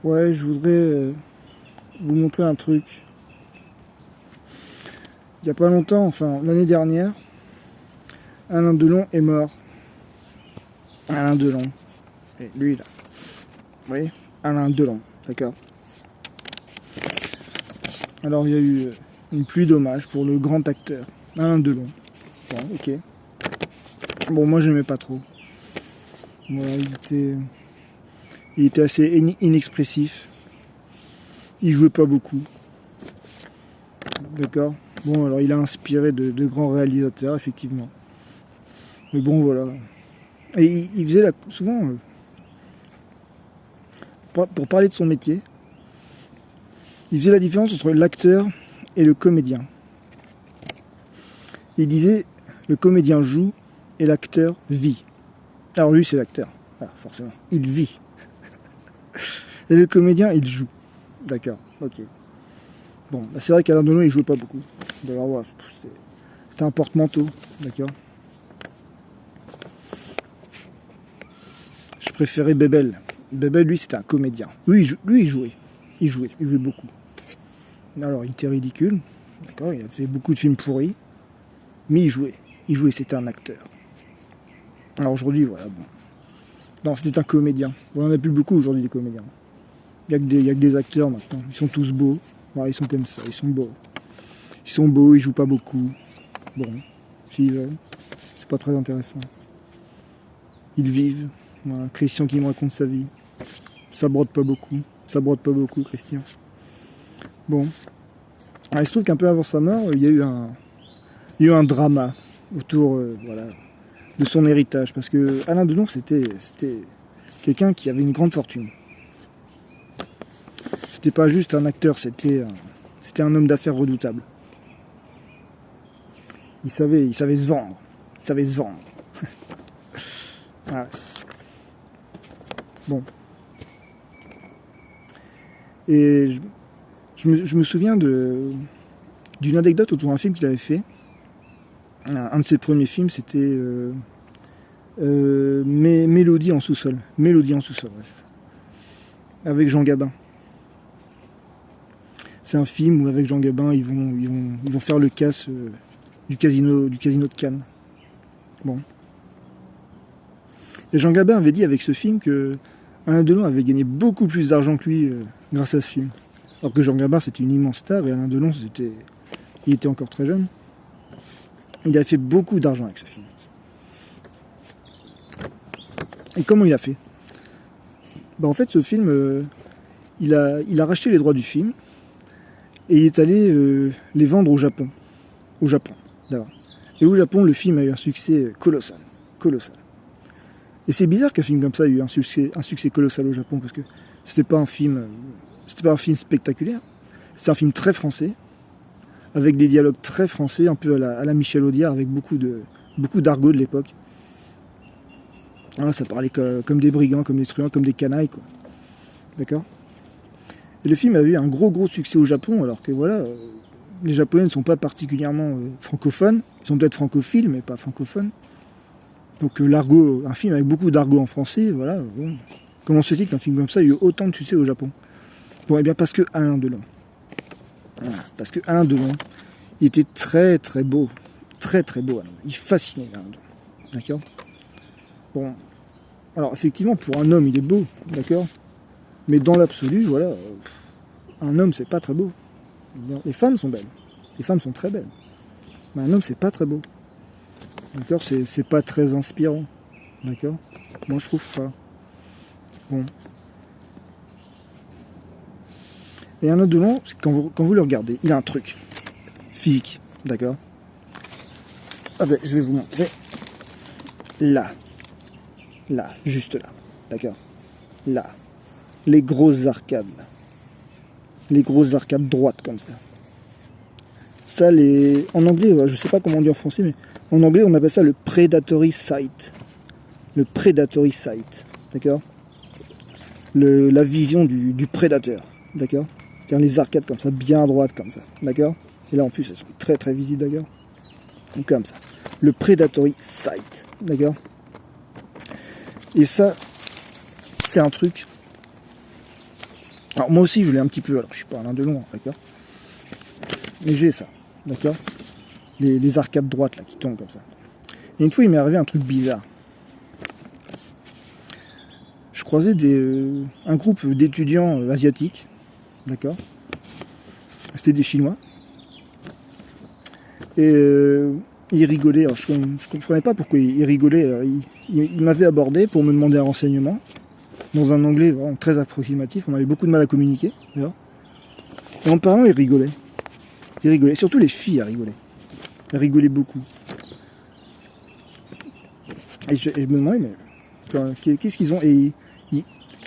Ouais, je voudrais vous montrer un truc. Il n'y a pas longtemps, enfin l'année dernière, Alain Delon est mort. Alain Delon. Et lui là. Vous voyez, Alain Delon, d'accord. Alors il y a eu une pluie d'hommages pour le grand acteur, Alain Delon. Bon, ok. Bon, moi j'aimais pas trop. Voilà, il était assez inexpressif. Il jouait pas beaucoup. D'accord. Bon, alors il a inspiré de grands réalisateurs, effectivement. Mais bon, voilà. Et il faisait souvent, pour parler de son métier, il faisait la différence entre l'acteur et le comédien. Il disait, le comédien joue et l'acteur vit. Alors lui, c'est l'acteur. Voilà, forcément. Il vit. Et le comédien, il joue. D'accord, ok. Bon, bah c'est vrai qu'Alain Delon, il jouait pas beaucoup. D'ailleurs, ouais, c'était un porte-manteau, d'accord. Je préférais Bébel. Bébel, lui, c'était un comédien. Lui, il jouait. Il jouait beaucoup. Alors, il était ridicule, d'accord, il a fait beaucoup de films pourris, mais il jouait. Il jouait, c'était un acteur. Alors aujourd'hui, voilà, bon. Non, c'était un comédien. On en a plus beaucoup aujourd'hui, des comédiens. Il n'y a que des acteurs maintenant. Ils sont tous beaux. Voilà, ils sont comme ça, ils sont beaux. Ils sont beaux, ils jouent pas beaucoup. Bon, s'ils veulent, c'est pas très intéressant. Ils vivent. Voilà, Christian qui me raconte sa vie. Ça brode pas beaucoup. Ça brode pas beaucoup, Christian. Bon. Alors, il se trouve qu'un peu avant sa mort, il y a eu un drama autour voilà, de son héritage. Parce que Alain Delon, c'était quelqu'un qui avait une grande fortune. C'était pas juste un acteur, c'était un homme d'affaires redoutable. Il savait se vendre. Il savait se vendre. Ouais. Bon. Et je me souviens d'une anecdote autour d'un film qu'il avait fait. Un de ses premiers films, c'était Mélodie en sous-sol. Mélodie en sous-sol, ouais. Avec Jean Gabin. C'est un film où avec Jean Gabin, ils vont faire le casse du casino de Cannes. Bon. Et Jean Gabin avait dit avec ce film que Alain Delon avait gagné beaucoup plus d'argent que lui grâce à ce film. Alors que Jean Gabin, c'était une immense star et Alain Delon, il était encore très jeune. Il a fait beaucoup d'argent avec ce film. Et comment il a fait? Ben, en fait, ce film, il a racheté les droits du film et il est allé les vendre au Japon. Au Japon, d'abord. Et au Japon, le film a eu un succès colossal. Colossal. Et c'est bizarre qu'un film comme ça ait eu un succès colossal au Japon, parce que c'était pas un film spectaculaire. C'était un film très français, avec des dialogues très français, un peu à la Michel Audiard, avec beaucoup d'argot de l'époque. Ah, ça parlait comme des brigands, comme des truands, comme des canailles, quoi. D'accord? Et le film a eu un gros succès au Japon, alors que voilà, les Japonais ne sont pas particulièrement francophones. Ils sont peut-être francophiles, mais pas francophones. Donc l'argot, un film avec beaucoup d'argot en français, voilà. Bon. Comment se fait-il qu'un film comme ça ait eu autant de succès au Japon? Bon, eh bien parce que Alain Delon. Voilà, parce que Alain Delon, il était très beau. Très beau, Alain. Il fascinait Alain Delon. D'accord? Bon. Alors effectivement, pour un homme, il est beau, d'accord? Mais dans l'absolu, voilà, un homme, c'est pas très beau. Les femmes sont belles. Les femmes sont très belles. Mais un homme, c'est pas très beau. D'accord, c'est pas très inspirant. D'accord. Moi, je trouve pas. Bon. Et Alain Delon, quand vous le regardez, il a un truc physique. D'accord. Ah ben, je vais vous montrer. Là. Là, juste là. D'accord. Là. Les grosses arcades. Là. Les grosses arcades droites comme ça. Ça, en anglais, je sais pas comment on dit en français, mais en anglais, on appelle ça le predatory sight. Le predatory sight. D'accord. La vision du prédateur. D'accord. C'est-à-dire les arcades comme ça, bien droites comme ça. D'accord. Et là, en plus, elles sont très visibles, d'accord. Donc, comme ça. Le predatory sight. D'accord. Et ça, c'est un truc Alors moi aussi je l'ai un petit peu, alors je suis pas Alain Delon, d'accord. Mais j'ai ça, d'accord. Les arcades droites là qui tombent comme ça. Et une fois il m'est arrivé un truc bizarre. Je croisais un groupe d'étudiants asiatiques, d'accord. C'était des Chinois. Et ils rigolaient. Alors, je ne comprenais pas pourquoi ils rigolaient. Alors, ils m'avaient abordé pour me demander un renseignement. Dans un anglais vraiment très approximatif. On avait beaucoup de mal à communiquer, d'ailleurs. Et en parlant, ils rigolaient. Ils rigolaient. Surtout les filles, elles rigolaient. Elles rigolaient beaucoup. Et je me demandais, mais qu'est-ce qu'ils ont? Et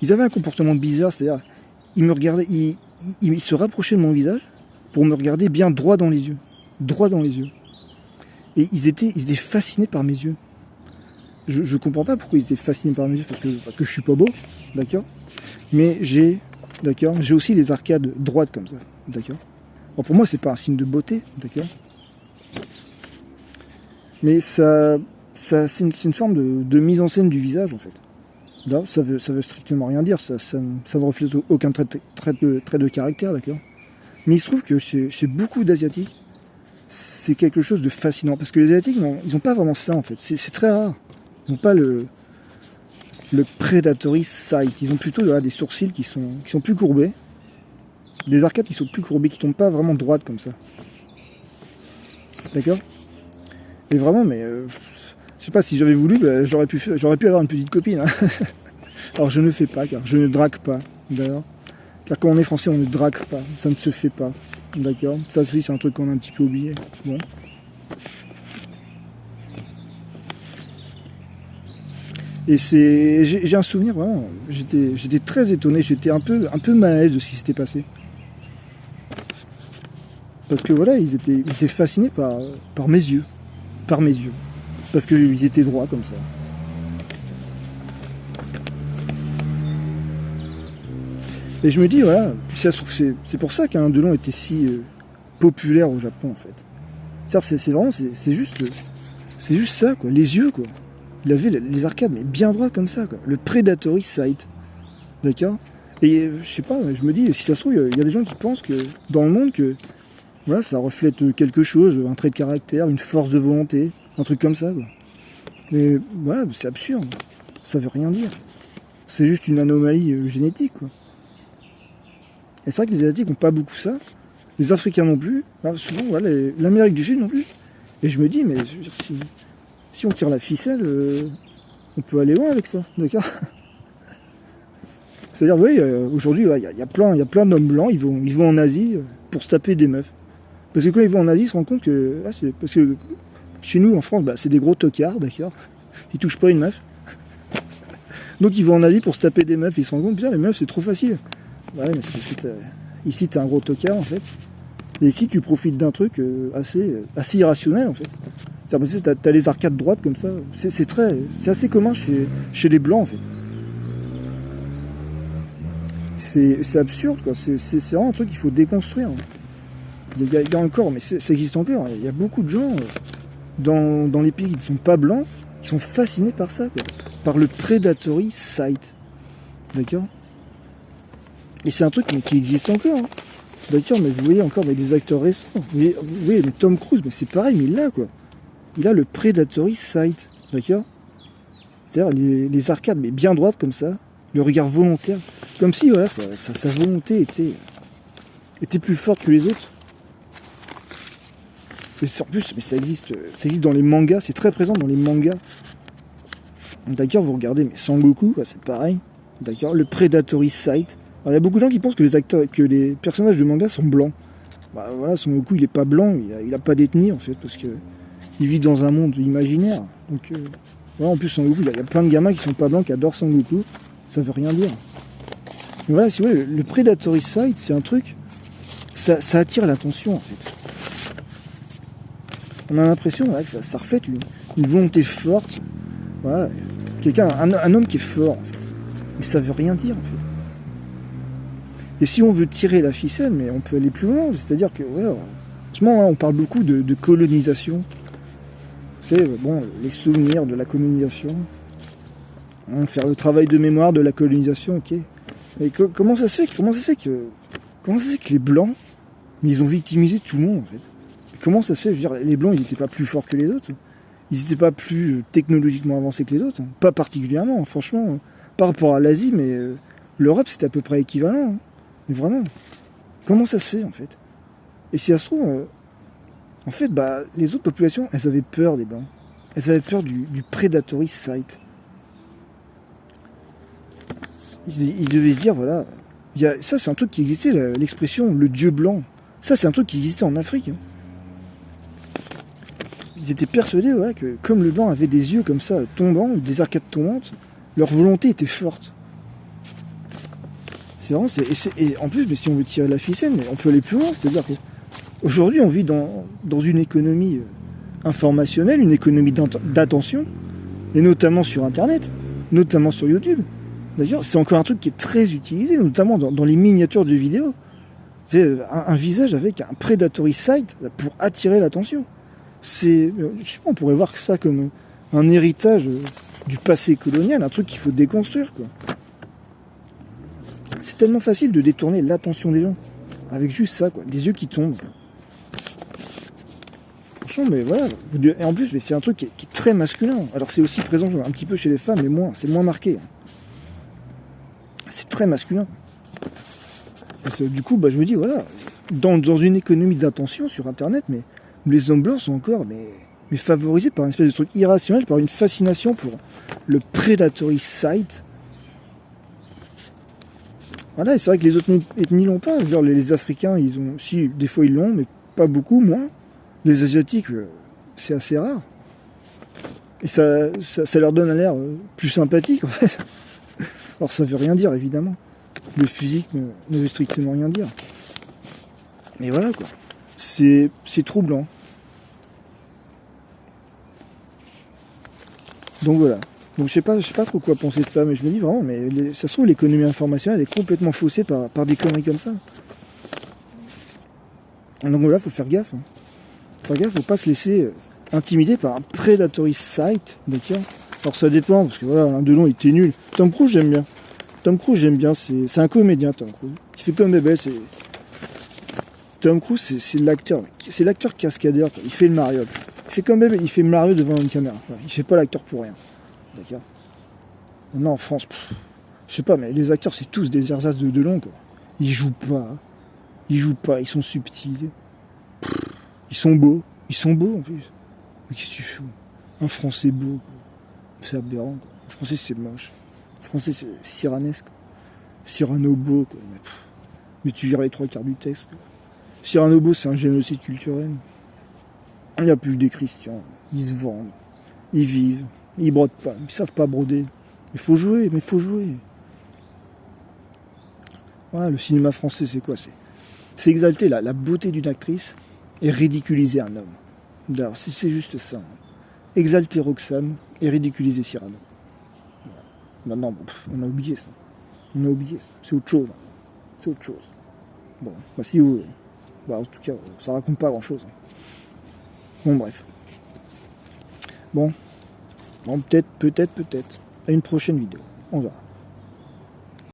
ils avaient un comportement bizarre, c'est-à-dire, ils me regardaient, ils se rapprochaient de mon visage pour me regarder bien droit dans les yeux. Droit dans les yeux. Et ils étaient fascinés par mes yeux. Je comprends pas pourquoi ils étaient fascinés par mes yeux, parce que je suis pas beau, d'accord. Mais j'ai aussi les arcades droites comme ça, d'accord. Alors pour moi, c'est pas un signe de beauté, d'accord. Mais c'est une forme de mise en scène du visage, en fait. Là, ça veut strictement rien dire, ça ne reflète aucun trait de caractère, d'accord. Mais il se trouve que chez beaucoup d'Asiatiques, c'est quelque chose de fascinant. Parce que les Asiatiques, ils n'ont pas vraiment ça, en fait. C'est très rare. Ils n'ont pas le predatory sight. Ils ont plutôt des sourcils qui sont plus courbés. Des arcades qui sont plus courbées, qui ne tombent pas vraiment droites comme ça. D'accord. Et vraiment, mais... je sais pas, si j'avais voulu, j'aurais pu avoir une petite copine. Hein. Alors je ne fais pas, car je ne drague pas, d'ailleurs. Car quand on est français, on ne drague pas, ça ne se fait pas, d'accord. Ça aussi, c'est un truc qu'on a un petit peu oublié. Bon. Et j'ai un souvenir, vraiment, j'étais très étonné, j'étais un peu mal à l'aise de ce qui s'était passé. Parce que voilà, ils étaient fascinés par mes yeux. Par mes yeux. Parce qu'ils étaient droits comme ça. Et je me dis, voilà, ça se trouve, c'est pour ça qu'Alain Delon était si populaire au Japon, en fait. C'est vraiment, c'est juste ça, quoi. Les yeux, quoi. Il avait les arcades, mais bien droites comme ça, quoi. Le predatory sight. D'accord. Et je sais pas, je me dis, si ça se trouve, il y a des gens qui pensent que, dans le monde, que voilà, ça reflète quelque chose, un trait de caractère, une force de volonté, un truc comme ça, quoi. Mais voilà, c'est absurde. Ça veut rien dire. C'est juste une anomalie génétique, quoi. Et c'est vrai que les Asiatiques n'ont pas beaucoup ça. Les Africains non plus. Alors souvent, voilà, l'Amérique du Sud non plus. Et je me dis, mais je veux dire, si on tire la ficelle, on peut aller loin avec ça, d'accord. C'est-à-dire, vous voyez, aujourd'hui, il y a plein d'hommes blancs, ils vont en Asie pour se taper des meufs. Parce que quand ils vont en Asie, ils se rendent compte que... parce que chez nous, en France, c'est des gros tocards, d'accord. Ils touchent pas une meuf. Donc ils vont en Asie pour se taper des meufs, ils se rendent compte, putain, les meufs, c'est trop facile. Ouais, mais ici, t'es un gros tocard, en fait. Et ici, tu profites d'un truc assez irrationnel, en fait. C'est-à-dire, t'as les arcades droites comme ça. C'est assez commun chez les blancs, en fait. C'est absurde, quoi. C'est vraiment un truc qu'il faut déconstruire. Il y a encore, mais ça existe encore. Il y a beaucoup de gens dans les pays qui ne sont pas blancs qui sont fascinés par ça, quoi. Par le predatory sight. D'accord. Et c'est un truc qui existe encore. Hein. D'accord, mais vous voyez encore des acteurs récents. Vous voyez, mais Tom Cruise, mais c'est pareil, mais il l'a, quoi. Il a le predatory sight. D'accord. C'est-à-dire les arcades, mais bien droites comme ça. Le regard volontaire. Comme si, voilà, sa volonté était plus forte que les autres. Et en plus, mais ça existe dans les mangas. C'est très présent dans les mangas. D'accord, vous regardez, mais Sangoku, c'est pareil. D'accord, le predatory sight. Alors, il y a beaucoup de gens qui pensent que les personnages de manga sont blancs. Bah voilà, Son Goku, il est pas blanc, il a pas d'ethnie en fait, parce que il vit dans un monde imaginaire. Donc voilà, en plus Son Goku, il y a plein de gamins qui sont pas blancs, qui adorent Son Goku. Ça veut rien dire. Mais voilà, si vous voulez, le predatory sight, c'est un truc, ça attire l'attention en fait. On a l'impression voilà, que ça reflète une volonté forte. Voilà, un homme qui est fort en fait. Mais ça veut rien dire en fait. Et si on veut tirer la ficelle, mais on peut aller plus loin, c'est-à-dire que, ouais, on parle beaucoup de colonisation. C'est bon, les souvenirs de la colonisation. Faire le travail de mémoire de la colonisation, ok. Mais comment ça se fait que les Blancs, mais ils ont victimisé tout le monde, en fait. Comment ça se fait? Je veux dire, les Blancs, ils n'étaient pas plus forts que les autres. Ils n'étaient pas plus technologiquement avancés que les autres. Pas particulièrement, franchement. Par rapport à l'Asie, mais l'Europe, c'était à peu près équivalent. Mais vraiment, comment ça se fait, en fait? Et si ça se trouve, en fait, les autres populations, elles avaient peur des Blancs. Elles avaient peur du predatory sight. Ils devaient se dire, voilà, ça c'est un truc qui existait, l'expression le dieu blanc. Ça c'est un truc qui existait en Afrique. Ils étaient persuadés, voilà, que comme le blanc avait des yeux comme ça, tombants, des arcades tombantes, leur volonté était forte. C'est vraiment, et en plus, mais si on veut tirer la ficelle, mais on peut aller plus loin, c'est-à-dire qu'aujourd'hui on vit dans une économie informationnelle, une économie d'attention, et notamment sur Internet, notamment sur YouTube. D'ailleurs, c'est encore un truc qui est très utilisé, notamment dans les miniatures de vidéos. C'est un visage avec un predatory sight pour attirer l'attention. Je sais pas, on pourrait voir ça comme un héritage du passé colonial, un truc qu'il faut déconstruire, quoi. C'est tellement facile de détourner l'attention des gens avec juste ça, quoi, des yeux qui tombent. Franchement, mais voilà. Et en plus, mais c'est un truc qui est très masculin. Alors c'est aussi présent un petit peu chez les femmes, mais c'est moins marqué. C'est très masculin. Du coup, je me dis, voilà, dans une économie d'attention sur Internet, mais les hommes blancs sont encore mais favorisés par une espèce de truc irrationnel, par une fascination pour le predatory sight. Voilà, et c'est vrai que les autres ethnies l'ont pas. Genre, les Africains, si, des fois ils l'ont, mais pas beaucoup, moins. Les Asiatiques, c'est assez rare. Et ça leur donne un l'air plus sympathique, en fait. Alors ça veut rien dire, évidemment. Le physique ne veut strictement rien dire. Mais voilà, quoi. C'est troublant. Donc voilà. Donc je sais pas trop quoi penser de ça, mais je me dis vraiment, mais ça se trouve l'économie informationnelle est complètement faussée par des conneries comme ça. Donc voilà, faut faire gaffe. Faut faire gaffe, faut pas se laisser intimider par un predatory sight, d'accord. Alors ça dépend, parce que voilà, l'un de long il était nul. Tom Cruise j'aime bien, c'est un comédien, Tom Cruise. Il fait comme bébé, Tom Cruise c'est l'acteur cascadeur, quoi. Il fait le Mario. Il fait comme bébé, il fait Mario devant une caméra. Il fait pas l'acteur pour rien. D'accord. Non, en France, je sais pas, mais les acteurs c'est tous des ersatz de Delon, quoi. Ils jouent pas, ils sont subtils. Ils sont beaux en plus. Mais qu'est-ce que tu fais? Un français beau, quoi. C'est aberrant, quoi. Un français c'est moche. Un français c'est cyranesque. Cyrano beau, quoi. Mais tu gères les trois quarts du texte, quoi. Cyrano beau c'est un génocide culturel. Il n'y a plus que des Christians. Ils se vendent. Ils vivent. Ils brodent pas. Ils savent pas broder. Mais faut jouer. Voilà, le cinéma français c'est quoi? C'est exalter la beauté d'une actrice et ridiculiser un homme. D'ailleurs, c'est juste ça. Exalter Roxane et ridiculiser Cyrano. Voilà. Maintenant, on a oublié ça. C'est autre chose. Bon, si vous... en tout cas, ça raconte pas grand-chose. Bon, bref. Bon, peut-être. À une prochaine vidéo. On verra.